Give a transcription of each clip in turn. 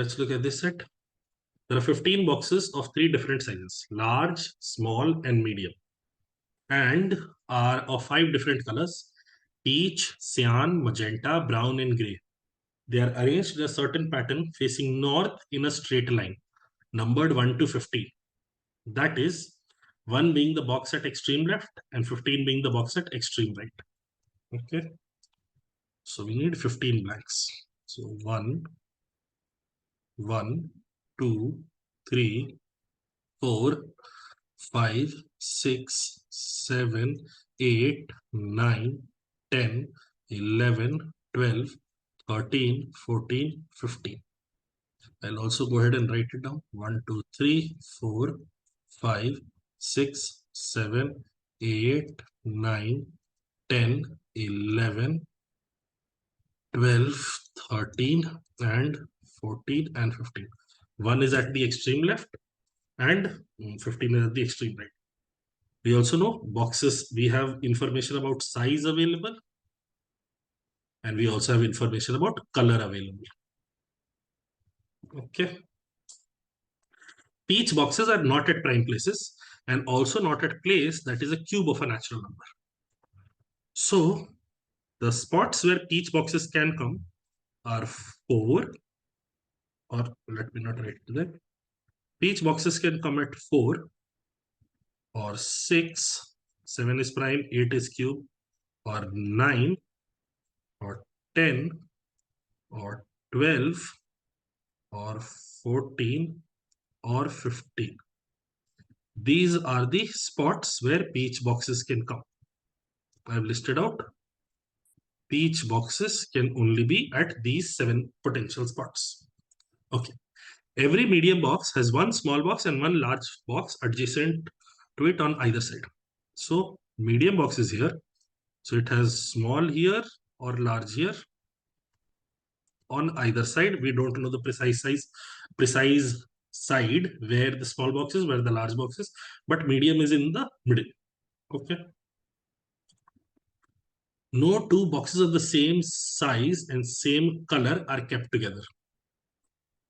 Let's look at this set. There are 15 boxes of 3 different sizes, large, small, and medium, and are of 5 different colors, peach, cyan, magenta, brown, and gray. They are arranged in a certain pattern facing north in a straight line, numbered 1 to 15. That is, 1 being the box at extreme left and 15 being the box at extreme right. Okay. So we need 15 blanks. So 1, 2, 3, 4, 5, 6, 7, 8, 9, 10, 11, 12, 13, 14, 15. I'll also go ahead and write it down. 1, 2, 3, 4, 5, 6, 7, 8, 9, 10, 11, 12, 13, and 14, and 15. 1 is at the extreme left and 15 is at the extreme right. We also know boxes, we have information about size available, and we also have information about color available. Okay. Peach boxes are not at prime places and also not at place that is a cube of a natural number. So the spots where peach boxes can come are 4, or let me not write that. Peach boxes can come at 4 or 6, 7 is prime, 8 is cube, or 9 or 10 or 12 or 14 or 15. These are the spots where peach boxes can come. I've listed out. Peach boxes can only be at these 7 potential spots. Okay. Every medium box has 1 small box and 1 large box adjacent to it on either side. So medium box is here. So it has small here or large here. On either side, we don't know the precise side where the small box is, where the large box is, but medium is in the middle. Okay. No 2 boxes of the same size and same color are kept together.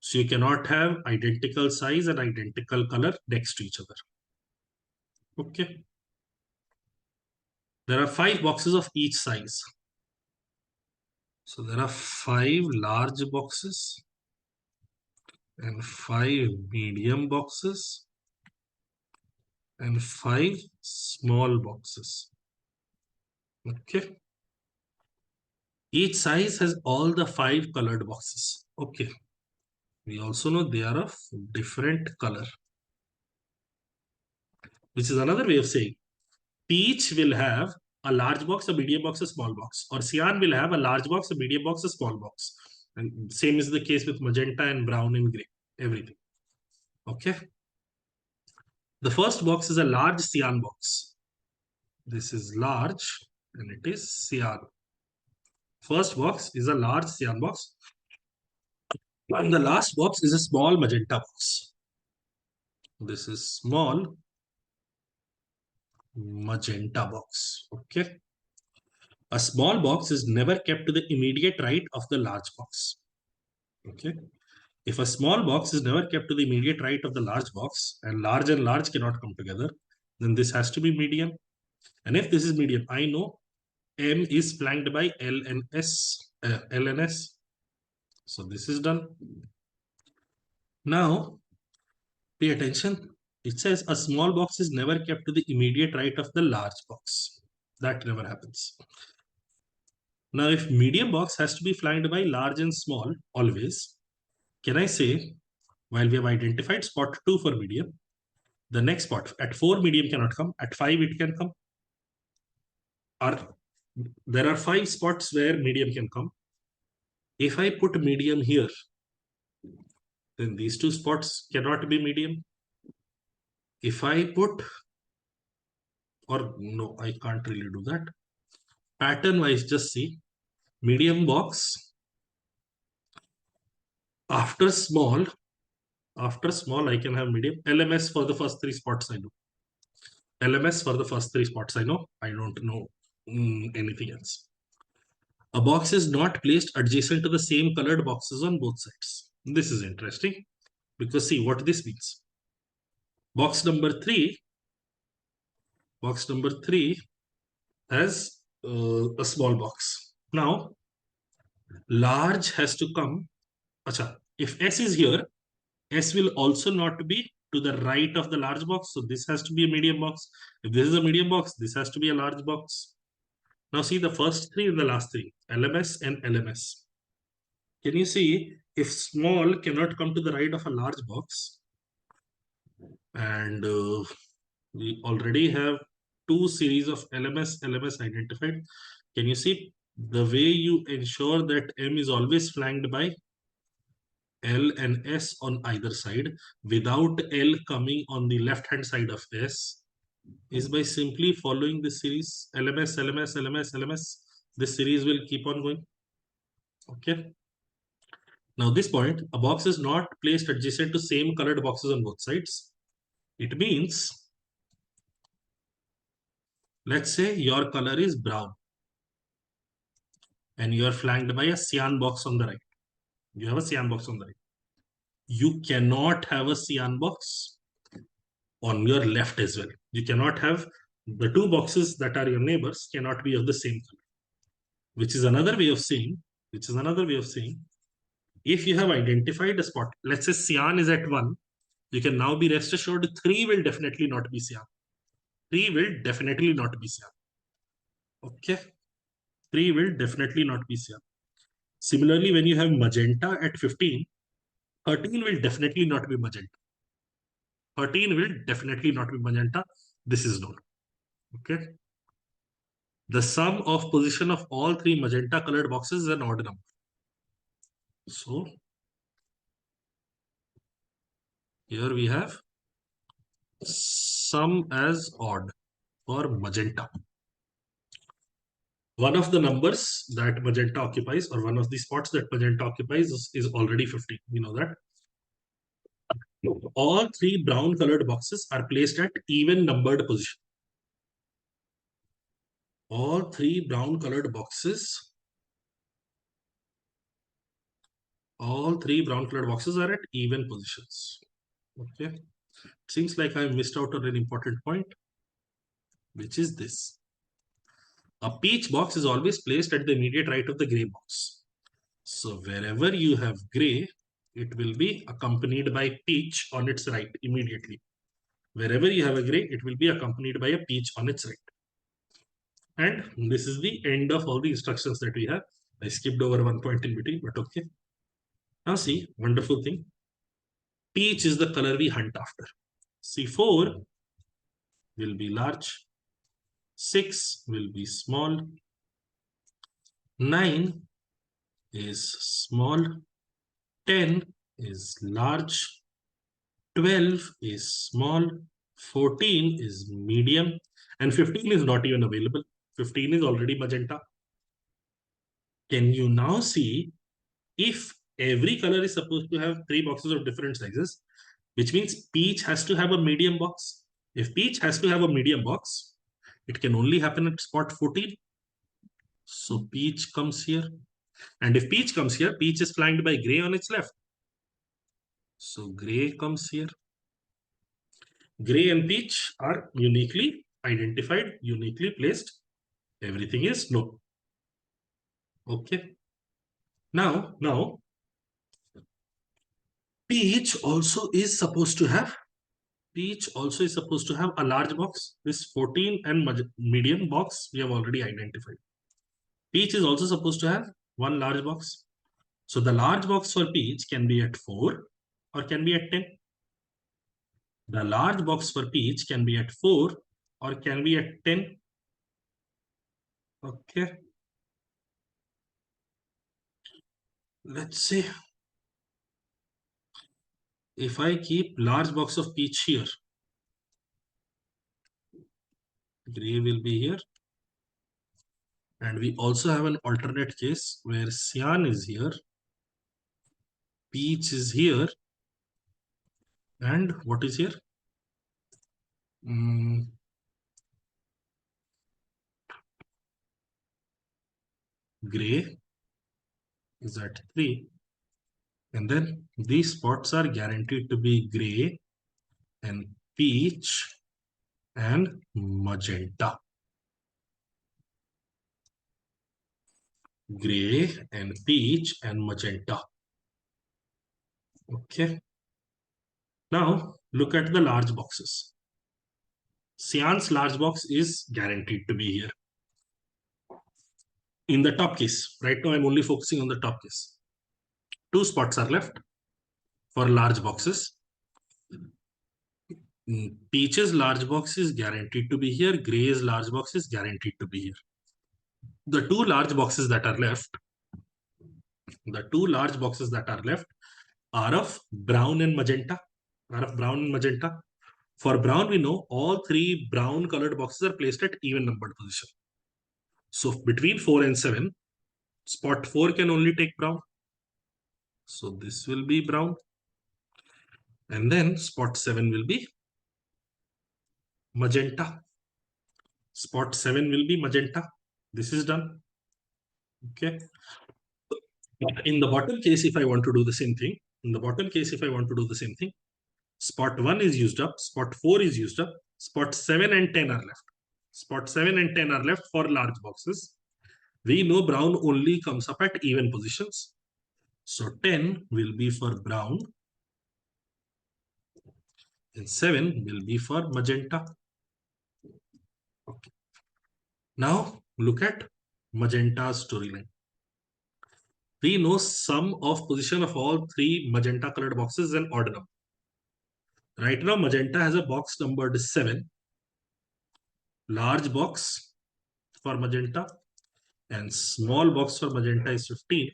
So you cannot have identical size and identical color next to each other. Okay. There are 5 boxes of each size. So there are 5 large boxes and 5 medium boxes and 5 small boxes. Okay. Each size has all the 5 colored boxes. Okay. We also know they are of different color, which is another way of saying peach will have a large box, a medium box, a small box, or cyan will have a large box, a medium box, a small box. And same is the case with magenta and brown and gray, everything. Okay. The first box is a large cyan box. This is large and it is cyan. First box is a large cyan box. And the last box is a small magenta box. This is small magenta box. Okay. A small box is never kept to the immediate right of the large box. Okay. If a small box is never kept to the immediate right of the large box, and large cannot come together, then this has to be medium. And if this is medium, I know M is flanked by L and S. So this is done. Now, pay attention. It says a small box is never kept to the immediate right of the large box. That never happens. Now, if medium box has to be flanked by large and small always, can I say, while we have identified spot 2 for medium, the next spot at 4 medium cannot come, at 5 it can come. There are 5 spots where medium can come. If I put medium here, then these 2 spots cannot be medium. If I put, or no, I can't really do that. Pattern wise, just see, medium box, after small, I can have medium. LMS for the first 3 spots I know. LMS for the first 3 spots I know. I don't know anything else. A box is not placed adjacent to the same colored boxes on both sides. This is interesting because see what this means. Box number 3 has a small box. Now large has to come. Acha, if S is here, S will also not be to the right of the large box. So this has to be a medium box. If this is a medium box, this has to be a large box. Now see the first three and the last three, LMS and LMS. Can you see if small cannot come to the right of a large box, and we already have two series of LMS identified. Can you see the way you ensure that M is always flanked by L and S on either side without L coming on the left hand side of S is by simply following this series LMS. This series will keep on going. Okay. Now this point, a box is not placed adjacent to same colored boxes on both sides. It means, let's say your color is brown and you are flanked by a cyan box on the right. You have a cyan box on the right. You cannot have a cyan box on your left as well. You cannot have the two boxes that are your neighbors cannot be of the same color, which is another way of saying, if you have identified a spot, let's say cyan is at 1, you can now be rest assured 3 will definitely not be cyan. 3 will definitely not be cyan. Okay. 3 will definitely not be cyan. Similarly, when you have magenta at 15, 13 will definitely not be magenta. 13 will definitely not be magenta. This is known. Okay. The sum of position of all three magenta colored boxes is an odd number. So here we have sum as odd for magenta. One of the numbers that magenta occupies, or one of the spots that magenta occupies, is already 15. You know that. All three brown colored boxes are placed at even numbered position. All three brown colored boxes are at even positions. Okay. Seems like I missed out on an important point, which is this. A peach box is always placed at the immediate right of the gray box. So wherever you have gray, it will be accompanied by peach on its right immediately. Wherever you have a gray, it will be accompanied by a peach on its right. And this is the end of all the instructions that we have. I skipped over one point in between, but okay. Now see, wonderful thing. Peach is the color we hunt after. C4 will be large. 6 will be small. 9 is small. 10 is large. 12 is small. 14 is medium. And 15 is not even available. 15 is already magenta. Can you now see if every color is supposed to have 3 boxes of different sizes, which means peach has to have a medium box. If peach has to have a medium box, it can only happen at spot 14. So peach comes here. And if peach comes here, peach is flanked by gray on its left. So gray comes here. Gray and peach are uniquely identified, uniquely placed. Everything is no. Okay. Now, peach also is supposed to have a large box. This 14 and medium box we have already identified. Peach is also supposed to have one large box. So the large box for peach can be at 4 or can be at 10. The large box for peach can be at 4 or can be at 10. Okay. Let's see. If I keep large box of peach here, gray will be here. And we also have an alternate case where cyan is here, peach is here, and what is here? Gray is at 3 And then these spots are guaranteed to be gray and peach and magenta. Gray and peach and magenta. Okay. Now look at the large boxes. Cyan's large box is guaranteed to be here. In the top case, right now I'm only focusing on the top case. Two spots are left for large boxes. Peach's large box is guaranteed to be here. Gray's large box is guaranteed to be here. The two large boxes that are left, are of brown and magenta. For brown, we know all three brown colored boxes are placed at even numbered position. So between 4 and 7, spot 4 can only take brown. So this will be brown. And then spot 7 will be magenta. Spot 7 will be magenta. This is done. Okay. In the bottom case, if I want to do the same thing, spot 1 is used up, spot 4 is used up, spot 7 and 10 are left. Spot 7 and 10 are left for large boxes. We know brown only comes up at even positions. So 10 will be for brown and 7 will be for magenta. Okay. Now look at magenta's storyline. We know sum of position of all three magenta colored boxes is an odd number. Right now, magenta has a box numbered 7, large box for magenta, and small box for magenta is 15.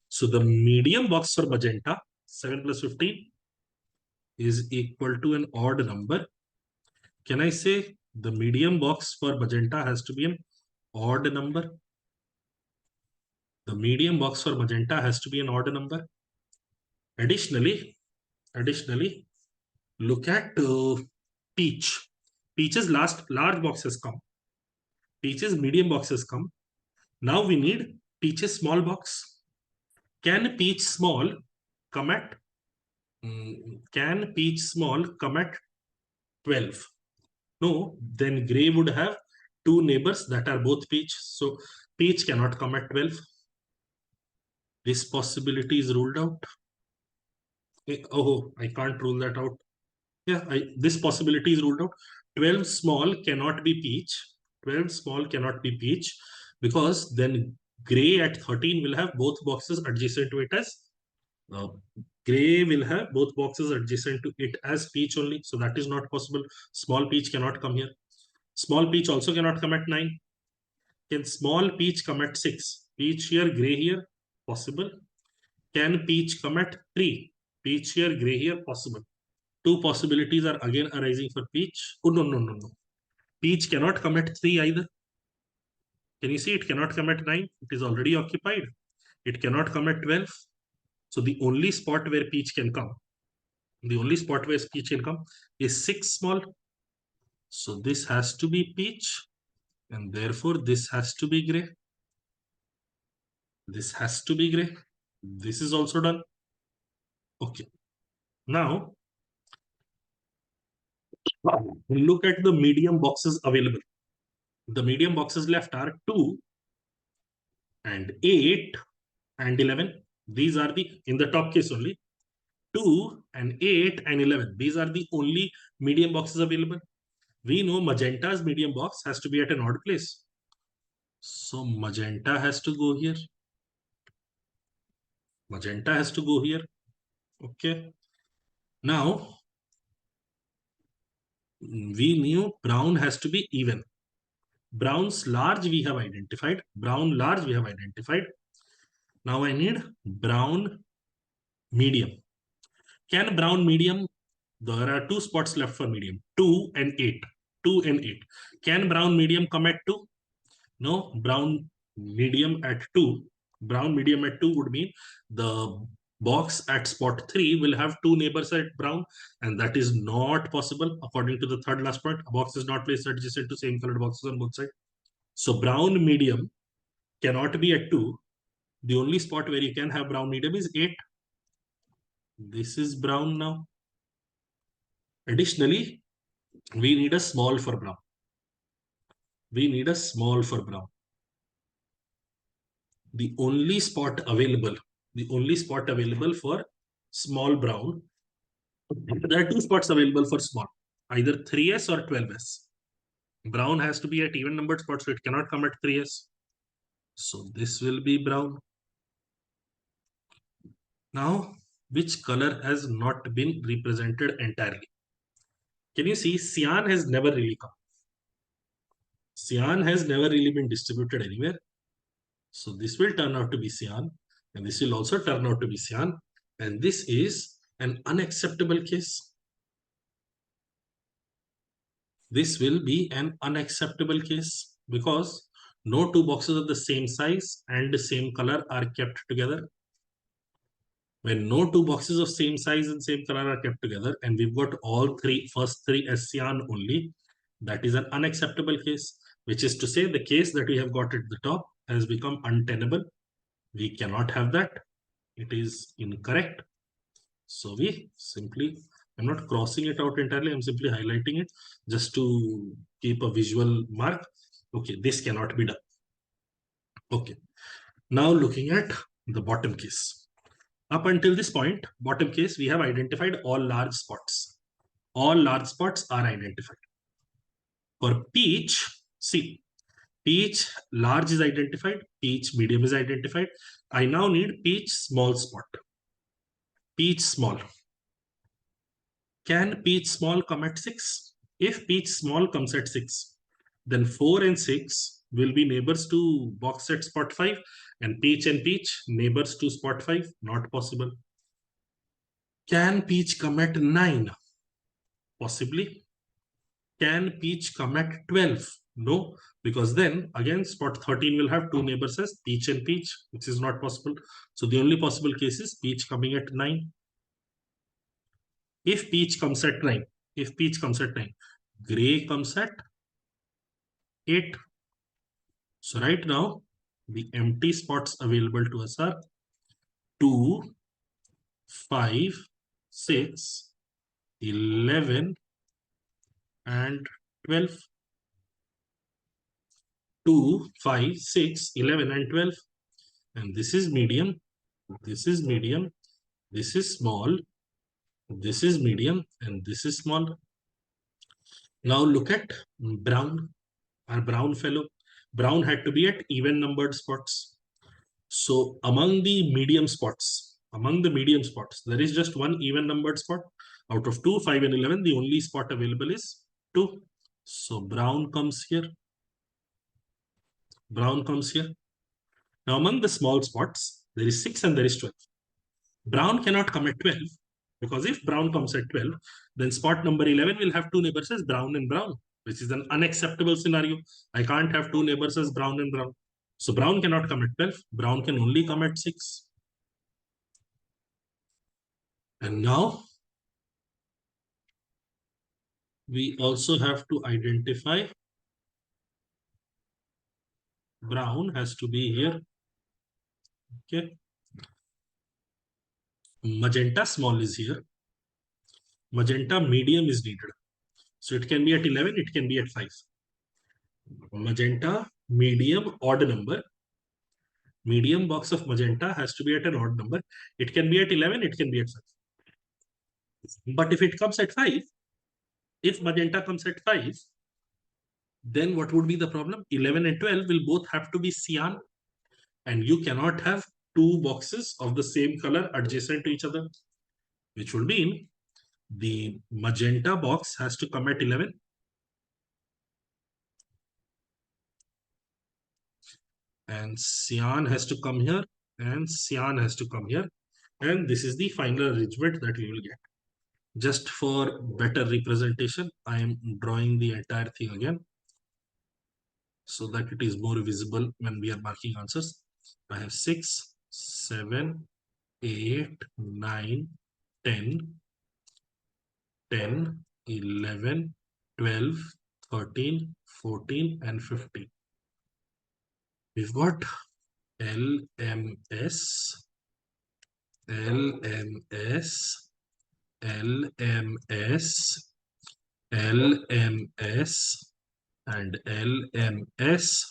So the medium box for magenta, 7 plus 15, is equal to an odd number. Can I say the medium box for magenta has to be an odd number? The medium box for magenta has to be an odd number. Additionally, look at peach. Peach's large box has come. Peach's medium box has come. Now we need peach's small box. Can peach small come at 12? No, then gray would have two neighbors that are both peach. So peach cannot come at 12. This possibility is ruled out. Oh, I can't rule that out. Yeah, this possibility is ruled out. 12 small cannot be peach. 12 small cannot be peach because then gray at 13 will have both boxes adjacent to it as gray will have both boxes adjacent to it as peach only. So that is not possible. Small peach cannot come here. Small peach also cannot come at 9. Can small peach come at 6? Peach here, gray here, possible. Can peach come at 3? Peach here, gray here, possible. Two possibilities are again arising for peach. Oh, no. Peach cannot come at 3 either. Can you see it cannot come at 9? It is already occupied. It cannot come at 12. So the only spot where peach can come, is 6 small. So this has to be peach and therefore this has to be gray. This has to be gray. This is also done. Okay. Now, look at the medium boxes available. The medium boxes left are 2 and 8 and 11. These are in the top case only. 2 and 8 and 11. These are the only medium boxes available. We know magenta's medium box has to be at an odd place. So magenta has to go here. Okay. Now, we knew brown has to be even. Brown's large we have identified. Now I need brown medium. Can brown medium, there are 2 spots left for medium, 2 and 8. Can brown medium come at 2? No, brown medium at 2. Brown medium at 2 would mean the box at spot 3 will have 2 neighbors at brown, and that is not possible according to the third last point. A box is not placed adjacent to same colored boxes on both sides. So brown medium cannot be at 2. The only spot where you can have brown medium is 8. This is brown now. Additionally, we need a small for brown. We need a small for brown. The only spot available for small brown, there are two spots available for small, either 3s or 12s. Brown has to be at even numbered spots, so it cannot come at 3s. So this will be brown. Now, which color has not been represented entirely? Can you see cyan has never really come? Cyan has never really been distributed anywhere. So this will turn out to be cyan, and this will also turn out to be cyan. And this is an unacceptable case. This will be an unacceptable case because no two boxes of the same size and the same color are kept together. When no two boxes of same size and same color are kept together, and we've got all first three as cyan only, that is an unacceptable case, which is to say the case that we have got at the top has become untenable. We cannot have that. It is incorrect. So we simply, I'm not crossing it out entirely, I'm simply highlighting it just to keep a visual mark. Okay, this cannot be done. Okay, now looking at the bottom case. Up until this point, bottom case, we have identified all large spots. All large spots are identified. For peach, see, peach large is identified, peach medium is identified. I now need peach small spot. Peach small. Can peach small come at 6? If peach small comes at 6, then 4 and 6 will be neighbors to box at spot 5, and peach neighbors to spot 5. Not possible. Can peach come at 9? Possibly. Can peach come at 12? No, because then again spot 13 will have two neighbors as peach and peach, which is not possible. So the only possible case is peach coming at 9. If peach comes at 9, gray comes at 8. So right now, the empty spots available to us are 2, 5, 6, 11, and 12. 2, 5, 6, 11, and 12. And this is medium, this is medium, this is small, this is medium, and this is small. Now look at brown, our brown fellow. Brown had to be at even numbered spots. So among the medium spots, there is just one even numbered spot. Out of 2, 5, and 11, the only spot available is 2. So brown comes here. Brown comes here. Now among the small spots, there is 6 and there is 12. Brown cannot come at 12, because if brown comes at 12, then spot number 11 will have two neighbors as brown and brown, which is an unacceptable scenario. I can't have two neighbors as brown and brown. So brown cannot come at 12. Brown can only come at 6. And now we also have to identify brown has to be here. Okay. Magenta small is here. Magenta medium is needed. So it can be at 11, it can be at 5. Magenta medium odd number. Medium box of magenta has to be at an odd number. It can be at 11, it can be at 5. But if it comes at 5, if magenta comes at 5, then what would be the problem? 11 and 12 will both have to be cyan, and you cannot have two boxes of the same color adjacent to each other, which would mean the magenta box has to come at 11. And cyan has to come here, and cyan has to come here. And this is the final arrangement that we will get. Just for better representation, I am drawing the entire thing again, so that it is more visible when we are marking answers. I have 6, 7, 8, 9, 10, 10, 11, 12, 13, 14, and 15. We've got LMS, LMS, LMS, LMS, and LMS.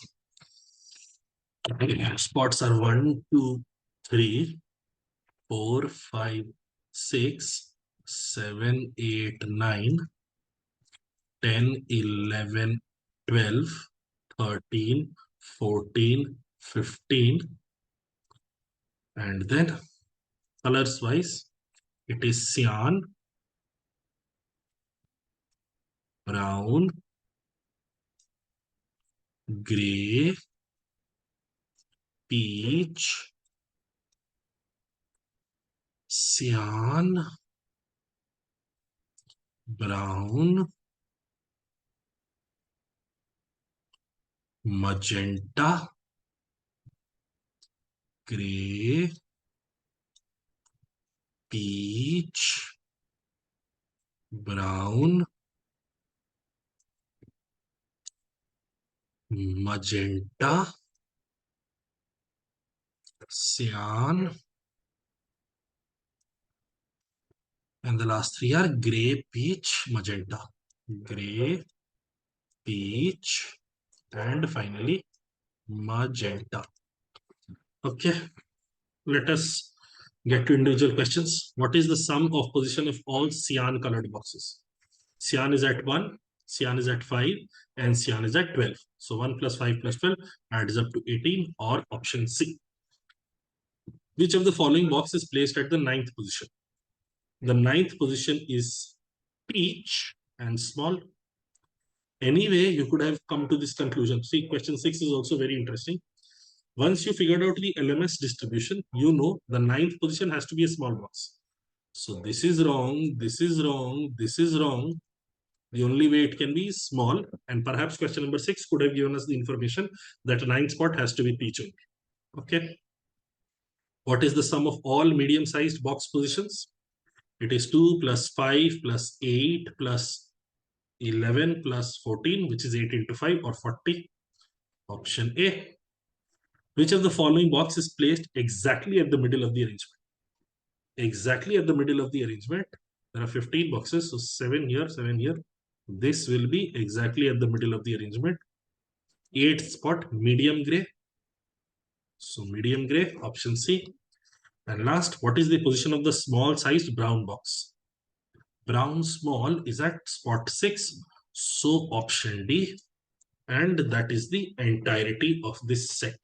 Spots are 1, 2, 3, 4, 5, 6, 7, 8, 9, 10, 11, 12, 13, 14, 15. And then colors wise, it is cyan, brown, gray, peach, cyan, brown, magenta, gray, peach, brown, magenta, cyan, and the last three are gray, peach, magenta. Gray, peach, and finally magenta. Okay, let us get to individual questions. What is the sum of position of all cyan colored boxes? Cyan is at 1, cyan is at 5, and cyan is at 12. So 1 plus 5 plus 12 adds up to 18, or option C. Which of the following box is placed at the 9th position? The 9th position is peach and small. Anyway, you could have come to this conclusion. See, question 6 is also very interesting. Once you figured out the LMS distribution, you know the 9th position has to be a small box. So this is wrong, this is wrong, this is wrong. The only way it can be is small, and perhaps question number 6 could have given us the information that a 9th spot has to be peach only. Okay. What is the sum of all medium-sized box positions? It is 2 plus 5 plus 8 plus 11 plus 14, which is 8 into 5, or 40. Option A. Which of the following box is placed exactly at the middle of the arrangement? Exactly at the middle of the arrangement. There are 15 boxes, so 7 here, 7 here. This will be exactly at the middle of the arrangement. 8th spot, medium gray. So medium gray, option C. And last, what is the position of the small sized brown box? Brown small is at spot 6. So option D. And that is the entirety of this set.